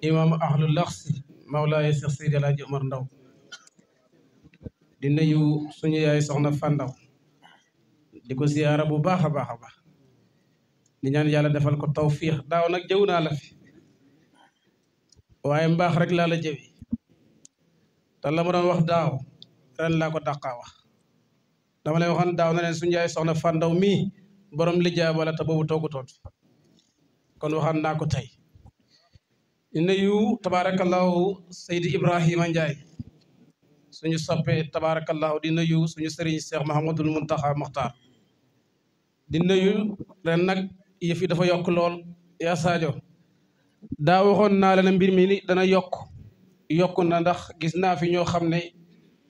imam ahlul laxsi mawlaay Cheikh Seydi El Hadji Omar Ndaw di nuyu suñu yaay soxna Fandaw di ko ziyaara bu baax a baax a baax di ñaan yàlla defal ko tawfiix daaw nag jëw naa la fi waaye mbaax rek laa la jëwi te la ma doon wax daaw ren laa ko dàqaa wax dama lay waxoon daaw na leen suñu yaay soxna Fandaw mii borom lijaaba la te boobu toogutoon kon waxaan naa ko tey di nuyu tabaarakallaahu Seydi Ibrahima Ndiaye suñu soppe tabaarakallaahu di nuyu suñu sëriñ Cheikh Mahamadul Muntaxa Maxtaar di nuyu ren nag yëf yi dafa yokk lool yaa Sadio daa waxoon naa la ne mbir mi ni dana yokk na ndax gis naa fi ñoo xam ne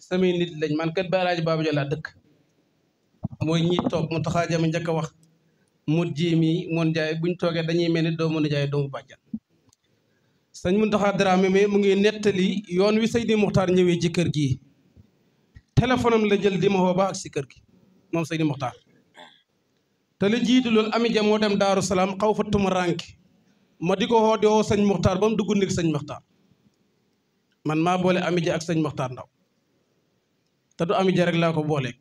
samay nit lañ man kat ba Alaaji Baaba Ja laa dëkk mooy ñi toog mu taxaa jami njëkk a wax mu jiimi moon jaay buñ toogee dañuy mel ni doomu nijaay doomu bàjjan sëñ Muntaxa Dramé mais mu ngi nettali yoon wi Seydi Muxtaar ñëwee ci kër gi téléphone am la jël di ma woo ba ak si kër gi moom Seydi Muxtaar te la jiitu loolu ami ja moo dem Daaru Salaam xaw fa tumuranke ma di ko woo di woo sëñ Muxtaar ba mu dugg ndig sëñ Muxtaar man maa boole ami ja ak sëñ Muxtaar Ndaw te du ami ja rek laa ko booleeg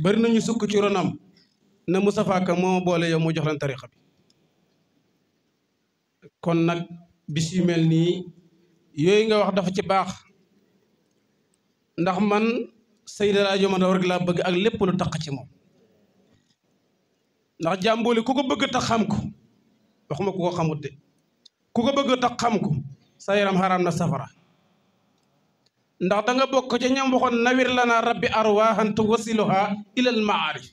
bari nañu sukk ci ronam na Moustapha Ka moo boole yow moo jox leen tarixa bi kon nag bis yu mel nii yooyu nga wax dafa ci baax ndax man Seydi El Hadji Omar Ndaw rek laa bëgg ak lépp lu taq ci moom ndax jàmbooli ku ko bëgg tax xam ko waxuma ku ko xamut de ku ko bëgg tax xam ko sa yaram xaraam na safara ndax da nga bokk ca ñam waxoon nawir lana rabbi arwahan tuwasiluha ilal maarif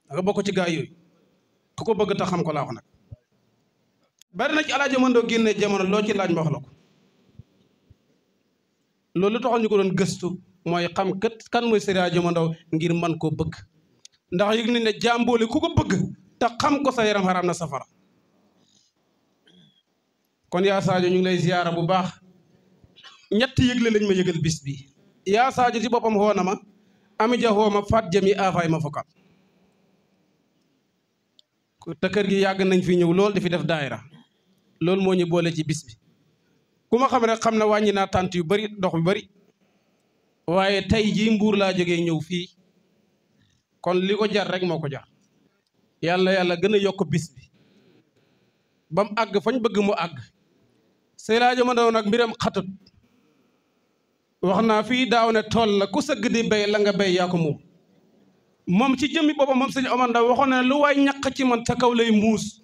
da nga bokk ci gaa yooyu ku ko bëgg tax xam ko laa wax nag bari na ci Alaaji Omar Ndaw génne jamono loo ci laaj ma wax la ko loolu lu taxoon ñu ko doon gëstu mooy xam kan mooy Seydi Alaaji Omar Ndaw ngir man koo bëgg ndax yëg nañ ne jàmboole ku ko bëgg te xam ko sa yaram xaraam na safara kon yaa Sadio ñu ngi lay ziyaara bu baax ñetti yëgle lañ ma yëgal bis bi yaa Sadio ci boppam xoo na ma ami ja xoo ma faat jami afaay ma fokal te kër gi yàgg nañ fi ñëw lool di fi def daayira loolu moo ñu boole ci bis bi ku ma xam rek xam na wàññi naa tànt yu bari dox yu bari waaye tey jii Mbuur laa jógee ñëw fii kon li ko jar rek moo ko jar yàlla gën a yokk bis bi ba mu àgg fañ bëgg mu àgg Seydi El Hadji Omar Ndaw nag mbiram xatut wax naa fii daaw ne tool la ku sëgg di béy la nga béy yaa ko moom ci jëmmi booba moom Seydi Omar Ndaw waxoon na lu waay ñaq ci man ca kaw lay muus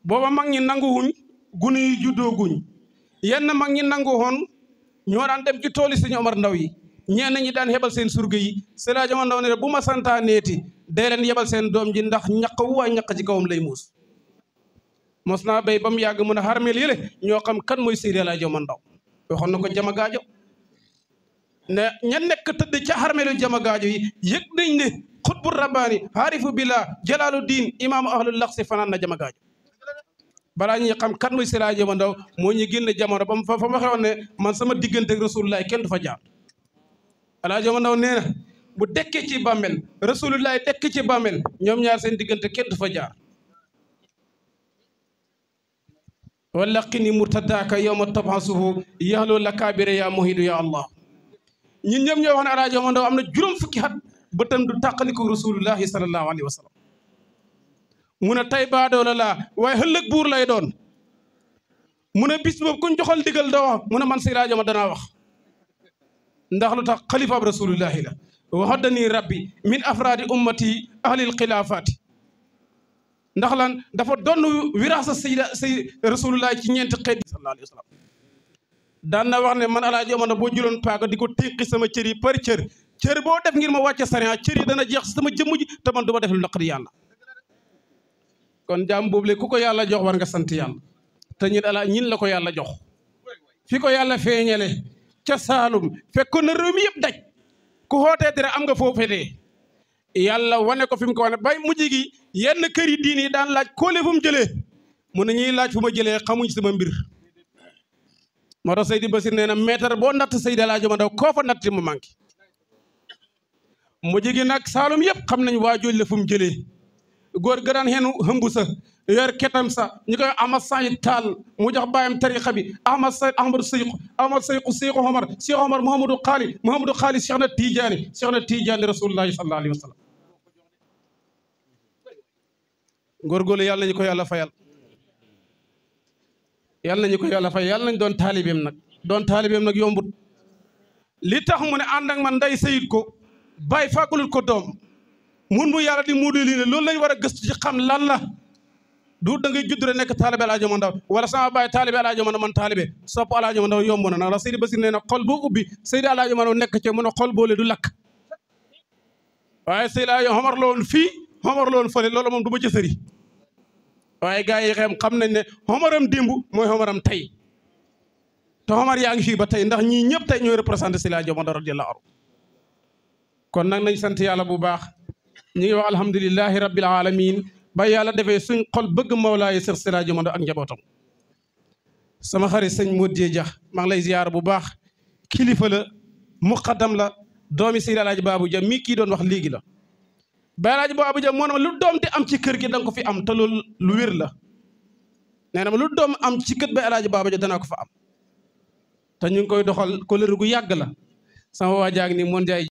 booba mag ñi nanguwuñ gune yi juddoo guñ yenn mag ñi nanguwoon ñoo daan dem ci tooli Seydi Omar Ndaw yi ñenn ñi daan yebal seen surga yi Seydi El Hadji Omar Ndaw ne bu ma santaaneeti dee leen yebal seen doom ji ndax ñaq wu waay ñaq ci kawam lay muus mos naa béy ba mu yàgg mun a xarmeel yële ñoo xam kan mooy Seydi El Hadji Omar Ndaw waxoon na ko jama gaajo ne ña nekk tëdd ca xarmeelu jama gaajo yi yëg nañ ne xutbu rabbaani xaarifu billah jalaalu diin imaamu ahlul laxsi fanaan na jama gaajo balaa ñuy xam kan mooy Seydi El Hadji Omar Ndaw moo ñu génne jamono ba fa ma waxee woon ne man sama diggante ak rasulullah kenn du fa jaar El Hadji Omar Ndaw nee na bu dekkee ci bàmmel rasulullah dekk ci bàmmel ñoom ñaar seen diggante kenn du fa jaar wala qini murtadaaka yowma tabasuhu yaxlu la kaabire ya muhidu ya allah ñun ñëpp ñoo wax ne El Hadji Omar Ndaw am na juróom fukki at bëtam du tàqaliku rasulullahi sallallahu alayhi wa sallam mu ne tey baadoola laa waaye ëllëg buur lay doon mu ne bis boobu kuñ joxal digal doo wax mu ne man Seydi El Hadji Omar danaa wax ndax lu tax xalifaab rasulullahi la waxadani rabbi min afraadi ummati ahlil xilaafaati ndax lan dafa donn wiraasa say rasulullah ci ñeenti xeet yi sallallahu alayhi wa sallam daan na wax ne man El Hadji Omar Ndaw boo jëloon paaga di ko téqi sama cër yi par cër boo def ngir ma wàcce sariya cër yi dana jeex sama jëmm ji te man du ma def lu naqari yàlla kon jaam boobu le ku ko yàlla jox war nga sant yàlla te ñin la ko yàlla jox fi ko yàlla feeñale ca Saalum fekkoon na réew mi yëpp daj ku xootee dara am nga foo fetee yàlla wane ko fi mu ko wane bay mujj gi yenn kër yi diin yi daan laaj koole fu mu jëlee mu ne ñuy laaj fu ma jëlee xamuñ sama mbir moo tax Seydi Basir nee na meetar boo natt Seydi El Hadji Omar Ndaw koo fa natt mu manqué mujj gi nag Saalum yëpp xam nañ waa jooju la fu mu jëlee góor ga daan xenu hëmbu sa yor ketam sa ñu koy Ahmad Sayid Taal mu jox bàyyam tariqa bi Ahmad Sayid Ahmadou Seyku Ahmad Seyku Seyku Omar Cheikh Omar Mouhamadou Xaali Cheikh na Tidiane rasulullahi sallallahu alayhi wa sallam góorgóorlu yàlla nañu ko yàlla fayal yàlla nañu ko yàlla fayal yàlla nañ doon taalibeem nag yombut li tax mu ne ànd ak man nday sayit ko bàyyi fàggalul ko doom mun bu yàlla di muudu lii ne loolu lañ war a gëstu ci xam lan la du da ngay judd rek nekk taalibe Alaaji Omar Ndaw wala sama baay taalibe Alaaji Omar Ndaw man taalibe sopp Alaaji Omar Ndaw yomb na nag la Seydi Basir nee na xol boo ubbi Seydi Alaaji Omar Ndaw nekk ci mun a xol boole du lakk waaye Seydi Alaaji Omar la woon fii Omar la woon fële loolu moom du ma ci sëri waaye gars yi xam nañ ne Omaram démb mooy Omaram tey te Omar yaa ngi fii ba tey ndax ñii ñëpp tey ñooy représenté Seydi Alaaji Omar Ndaw radiyallahu anhu kon nag nañ sant yàlla bu baax ñi ngi wax alhamdulillahi rabbil alamin ba yàlla defee suñ xol bëgg Mawlaay Seex Seydi Alaaji Omar Ndaw ak njabootam sama xarit sëñ Modou Dia maa ngi lay ziyaar bu baax kilifa la muqaddam la doomi Seydi Alaaji Babou Dia mii kii doon wax léegi la Baay Alaaji Babou Dia moo ne ma lu doom di am ci kër gi da nga ko fi am te loolu lu wér la nee na ma lu doom am ci kër Baay Alaaji Babou Dia danaa ko fa am te ñu ngi koy doxal ko lër gu yàgg la sama waa jaag ni moon jaay